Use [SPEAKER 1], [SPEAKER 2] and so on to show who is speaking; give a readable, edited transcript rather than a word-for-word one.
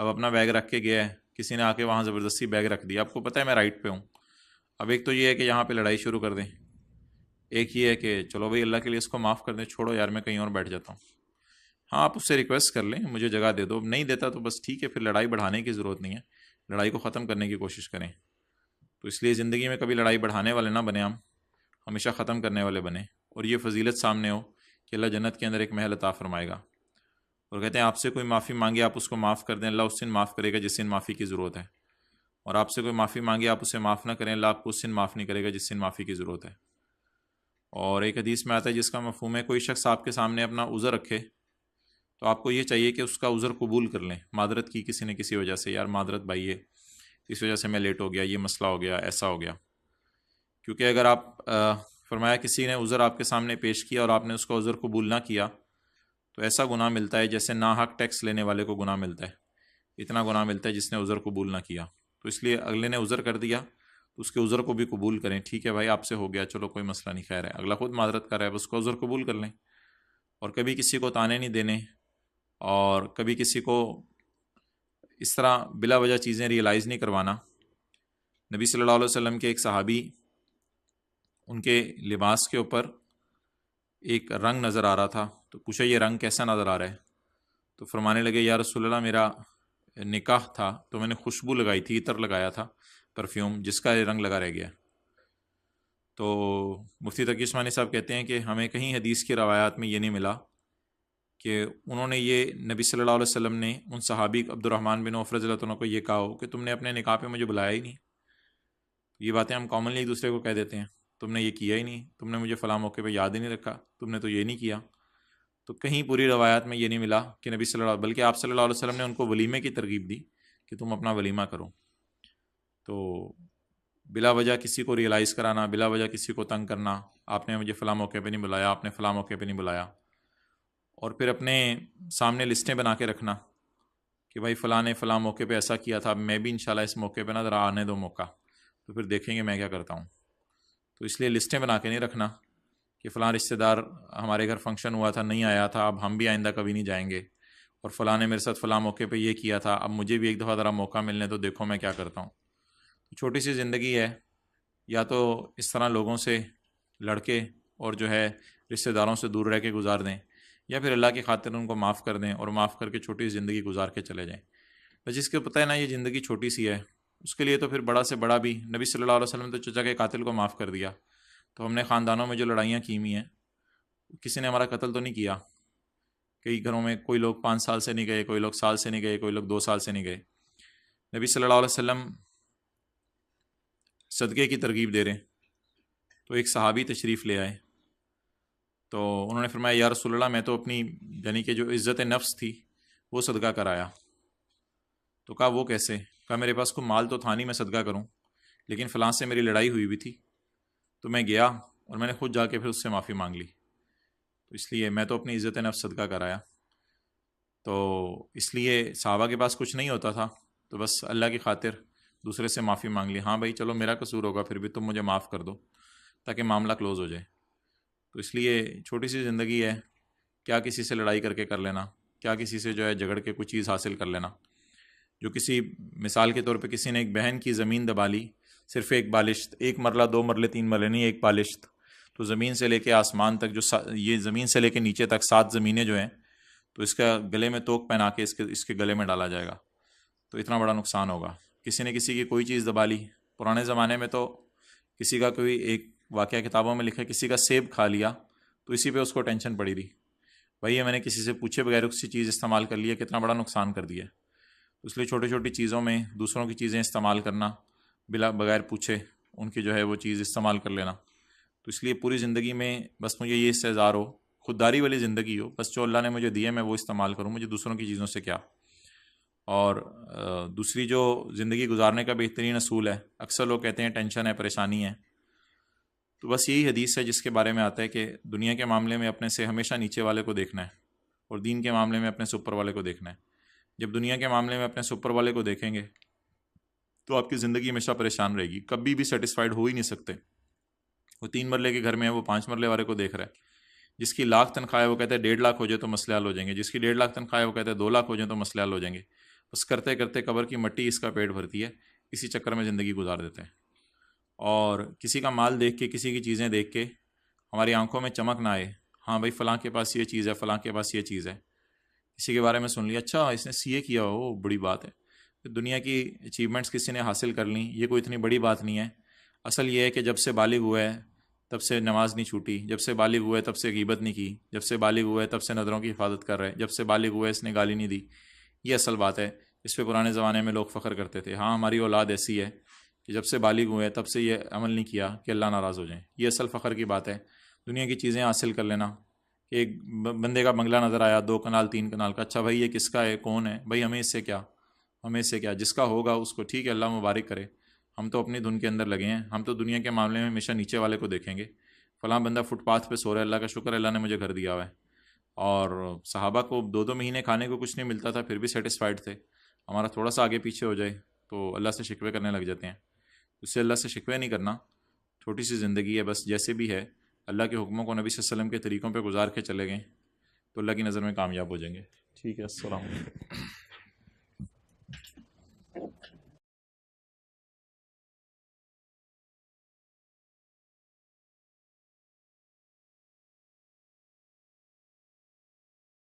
[SPEAKER 1] اب اپنا بیگ رکھ کے گیا ہے، کسی نے آ کے وہاں زبردستی بیگ رکھ دیا، آپ کو پتہ ہے میں رائٹ پہ ہوں. اب ایک تو یہ ہے کہ یہاں پہ لڑائی شروع کر دیں، ایک یہ ہے کہ چلو بھائی اللہ کے لیے اس کو معاف کر دیں، چھوڑو یار میں کہیں اور بیٹھ جاتا ہوں. ہاں آپ اس سے ریکویسٹ کر لیں مجھے جگہ دے دو، نہیں دیتا تو بس ٹھیک ہے، پھر لڑائی بڑھانے کی ضرورت نہیں ہے، لڑائی کو ختم کرنے کی کوشش کریں. تو اس لیے زندگی میں کبھی لڑائی بڑھانے والے نہ بنیں، ہم ہمیشہ ختم کرنے والے بنیں. اور یہ فضیلت سامنے ہو کہ اللہ جنت کے اندر ایک محل عطا فرمائے گا. اور کہتے ہیں آپ سے کوئی معافی مانگے آپ اس کو معاف کر دیں، اللہ اس دن معاف کرے گا جس دن معافی کی ضرورت ہے. اور آپ سے کوئی معافی مانگے آپ اسے معاف نہ کریں، اللہ آپ کو اس دن معاف نہیں کرے گا جس دن معافی کی ضرورت ہے. اور ایک حدیث میں آتا ہے جس کا مفہوم ہے کوئی شخص آپ کے سامنے اپنا عذر رکھے تو آپ کو یہ چاہیے کہ اس کا عذر قبول کر لیں. معذرت کی کسی نے کسی وجہ سے، یار معذرت بھائی ہے اس وجہ سے میں لیٹ ہو گیا، یہ مسئلہ ہو گیا، ایسا ہو گیا. کیونکہ اگر آپ فرمایا کسی نے عذر آپ کے سامنے پیش کیا اور آپ نے اس کا عذر قبول نہ کیا تو ایسا گناہ ملتا ہے جیسے ناحق ٹیکس لینے والے کو گناہ ملتا ہے، اتنا گناہ ملتا ہے جس نے عذر قبول نہ کیا. تو اس لیے اگلے نے عذر کر دیا تو اس کے عذر کو بھی قبول کریں. ٹھیک ہے بھائی آپ سے ہو گیا، چلو کوئی مسئلہ نہیں، خیر ہے، اگلا خود معذرت کر رہا ہے، بس اس کو عذر قبول کر لیں. اور کبھی کسی کو تانے نہیں دینے، اور کبھی کسی کو اس طرح بلا وجہ چیزیں ریئلائز نہیں کروانا. نبی صلی اللہ علیہ وسلم کے ایک صحابی، ان کے لباس کے اوپر ایک رنگ نظر آ رہا تھا، تو پوچھا یہ رنگ کیسا نظر آ رہا ہے؟ تو فرمانے لگے یا رسول اللہ میرا نکاح تھا تو میں نے خوشبو لگائی تھی، عطر لگایا تھا، پرفیوم، جس کا یہ رنگ لگا رہ گیا. تو مفتی تقی عثمانی صاحب کہتے ہیں کہ ہمیں کہیں حدیث کی روایات میں یہ نہیں ملا کہ انہوں نے یہ نبی صلی اللہ علیہ وسلم نے ان صحابی عبد الرحمن بن عوف رضی اللہ عنہ کو یہ کہا ہو کہ تم نے اپنے نکاح پہ مجھے بلایا ہی نہیں. یہ باتیں ہم کامنلی ایک دوسرے کو کہہ دیتے ہیں، تم نے یہ کیا ہی نہیں، تم نے مجھے فلاں موقع پہ یاد ہی نہیں رکھا، تم نے تو یہ نہیں کیا. تو کہیں پوری روایات میں یہ نہیں ملا کہ نبی صلی اللہ علیہ، بلکہ آپ صلی اللہ علیہ وسلم نے ان کو ولیمے کی ترغیب دی کہ تم اپنا ولیمہ کرو. تو بلا وجہ کسی کو ریئلائز کرانا، بلا وجہ کسی کو تنگ کرنا، آپ نے مجھے فلاں موقع پہ نہیں بلایا، آپ نے فلاں موقع پہ نہیں بلایا، اور پھر اپنے سامنے لسٹیں بنا کے رکھنا کہ بھائی فلاں نے فلاں موقع پہ ایسا کیا تھا، میں بھی انشاءاللہ اس موقع پہ نہ ذرا آنے دو موقع، تو پھر دیکھیں گے میں کیا کرتا ہوں. تو اس لیے لسٹیں بنا کے نہیں رکھنا کہ فلاں رشتہ دار ہمارے گھر فنکشن ہوا تھا نہیں آیا تھا، اب ہم بھی آئندہ کبھی نہیں جائیں گے، اور فلاں نے میرے ساتھ فلاں موقع پہ یہ کیا تھا، اب مجھے بھی ایک دفعہ ذرا موقع ملنے تو دیکھو میں کیا کرتا ہوں. چھوٹی سی زندگی ہے، یا تو اس طرح لوگوں سے لڑ کے اور جو ہے رشتہ داروں سے دور رہ کے گزار دیں، یا پھر اللہ کی خاطر ان کو معاف کر دیں اور معاف کر کے چھوٹی سی زندگی گزار کے چلے جائیں. بس جس کو پتہ ہے نا یہ زندگی چھوٹی سی ہے، اس کے لیے تو پھر بڑا سے بڑا بھی، نبی صلی اللہ علیہ وسلم نے تو چچا کے قاتل کو معاف کر دیا. تو ہم نے خاندانوں میں جو لڑائیاں کی ہوئی ہیں، کسی نے ہمارا قتل تو نہیں کیا. کئی گھروں میں کوئی لوگ 5 سال سے نہیں گئے، کوئی لوگ سال سے نہیں گئے، کوئی لوگ 2 سال سے نہیں گئے. نبی صلی اللہ علیہ وسلم صدقے کی ترغیب دے رہے ہیں، تو ایک صحابی تشریف لے آئے، تو انہوں نے فرمایا یا رسول اللہ میں تو اپنی یعنی کہ جو عزت نفس تھی وہ صدقہ کرایا. تو کہا وہ کیسے؟ کہا میرے پاس کوئی مال تو تھا نہیں میں صدقہ کروں، لیکن فلاں سے میری لڑائی ہوئی تھی تو میں گیا اور میں نے خود جا کے پھر اس سے معافی مانگ لی، تو اس لیے میں تو اپنی عزت نفس صدقہ کرایا. تو اس لیے صحابہ کے پاس کچھ نہیں ہوتا تھا تو بس اللہ کی خاطر دوسرے سے معافی مانگ لی، ہاں بھائی چلو میرا قصور ہوگا پھر بھی تم مجھے معاف کر دو تاکہ معاملہ کلوز ہو جائے. تو اس لیے چھوٹی سی زندگی ہے، کیا کسی سے لڑائی کر کے کر لینا، کیا کسی سے جو ہے جھگڑ کے کوئی چیز حاصل کر لینا. جو کسی مثال کے طور پہ کسی نے ایک بہن کی زمین دبا لی، صرف ایک بالشت، 1 مرلہ 2 مرلے 3 مرلے نہیں، ایک بالشت، تو زمین سے لے کے آسمان تک جو یہ زمین سے لے کے نیچے تک 7 زمینیں جو ہیں، تو اس کا گلے میں توک پہنا کے اس کے گلے میں ڈالا جائے گا، تو اتنا بڑا نقصان ہوگا. کسی نے کسی کی کوئی چیز دبا لی، پرانے زمانے میں تو کسی کا کوئی ایک واقعہ کتابوں میں لکھا ہے کسی کا سیب کھا لیا تو اسی پہ اس کو ٹینشن پڑی تھی، بھائی یہ میں نے کسی سے پوچھے بغیر اسی چیز استعمال کر لی ہے، کتنا بڑا نقصان کر دیا. اس لیے چھوٹی چھوٹی چیزوں میں دوسروں کی چیزیں استعمال کرنا بلا بغیر پوچھے ان کی جو ہے وہ چیز استعمال کر لینا. تو اس لیے پوری زندگی میں بس مجھے یہ استحضار ہو، خودداری والی زندگی ہو، بس جو اللہ نے مجھے دی ہے میں وہ استعمال کروں، مجھے دوسروں کی چیزوں سے کیا. اور دوسری جو زندگی گزارنے کا بہترین اصول ہے، اکثر لوگ کہتے ہیں ٹینشن ہے، پریشانی ہے، تو بس یہی حدیث ہے جس کے بارے میں آتا ہے کہ دنیا کے معاملے میں اپنے سے ہمیشہ نیچے والے کو دیکھنا ہے اور دین کے معاملے میں اپنے سے اوپر والے کو دیکھنا ہے. جب دنیا کے معاملے میں اپنے سے اوپر والے کو دیکھیں گے تو آپ کی زندگی ہمیشہ پریشان رہے گی، کبھی بھی سیٹسفائیڈ ہو ہی نہیں سکتے. وہ 3 مرلے کے گھر میں ہے، وہ 5 مرلے والے کو دیکھ رہا ہے. جس کی 1,00,000 تنخواہ ہے وہ کہتے ہیں 1.5 لاکھ ہو جائے تو مسئلے حل ہو جائیں گے، جس کی 1.5 لاکھ تنخواہ ہے وہ کہتے ہیں 2 لاکھ ہو جائیں تو مسئلے حل ہو جائیں گے. بس کرتے کرتے قبر کی مٹی اس کا پیٹ بھرتی ہے، اسی چکر میں زندگی گزار دیتے ہیں۔ اور کسی کا مال دیکھ کے، کسی کی چیزیں دیکھ کے ہماری آنکھوں میں چمک نہ آئے، ہاں بھائی فلاں کے پاس یہ چیز ہے، فلاں کے پاس یہ چیز ہے، کسی کے بارے میں سن لیا اچھا اس نے سی اے کیا ہو، بڑی بات ہے۔ دنیا کی اچیومنٹس کسی نے حاصل کر لیں، یہ کوئی اتنی بڑی بات نہیں ہے۔ اصل یہ ہے کہ جب سے بالغ ہوا ہے تب سے نماز نہیں چھوٹی، جب سے بالغ ہوا ہے تب سے غیبت نہیں کی، جب سے بالغ ہوا ہے تب سے نظروں کی حفاظت کر رہے، جب سے بالغ ہوا ہے اس نے گالی نہیں دی۔ یہ اصل بات ہے، اس پہ پرانے زمانے میں لوگ فخر کرتے تھے، ہاں ہماری اولاد ایسی ہے کہ جب سے بالغ ہوئے تب سے یہ عمل نہیں کیا کہ اللہ ناراض ہو جائیں۔ یہ اصل فخر کی بات ہے، دنیا کی چیزیں حاصل کر لینا۔ کہ ایک بندے کا بنگلہ نظر آیا 2 کنال 3 کنال کا، اچھا بھائی یہ کس کا ہے، کون ہے، بھائی ہمیں اس سے کیا، ہمیں اس سے کیا، جس کا ہوگا اس کو ٹھیک ہے اللہ مبارک کرے، ہم تو اپنی دھن کے اندر لگے ہیں، ہم تو دنیا کے معاملے میں ہمیشہ نیچے والے کو دیکھیں گے۔ فلاں بندہ فٹ پاتھ پہ سو رہا ہے، اللہ کا شکر ہے اللہ نے مجھے گھر دیا ہوا ہے۔ اور صحابہ کو 2 مہینے کھانے کو کچھ نہیں ملتا تھا پھر بھی سیٹسفائیڈ تھے، ہمارا تھوڑا سا آگے پیچھے ہو جائے تو اللہ سے شکوے کرنے لگ جاتے ہیں۔ اس سے اللہ سے شکوے نہیں کرنا، چھوٹی سی زندگی ہے بس، جیسے بھی ہے اللہ کے حکموں کو نبی صلی اللہ علیہ وسلم کے طریقوں پہ گزار کے چلے گئے تو اللہ کی نظر میں کامیاب ہو جائیں گے۔ ٹھیک ہے، السلام علیکم۔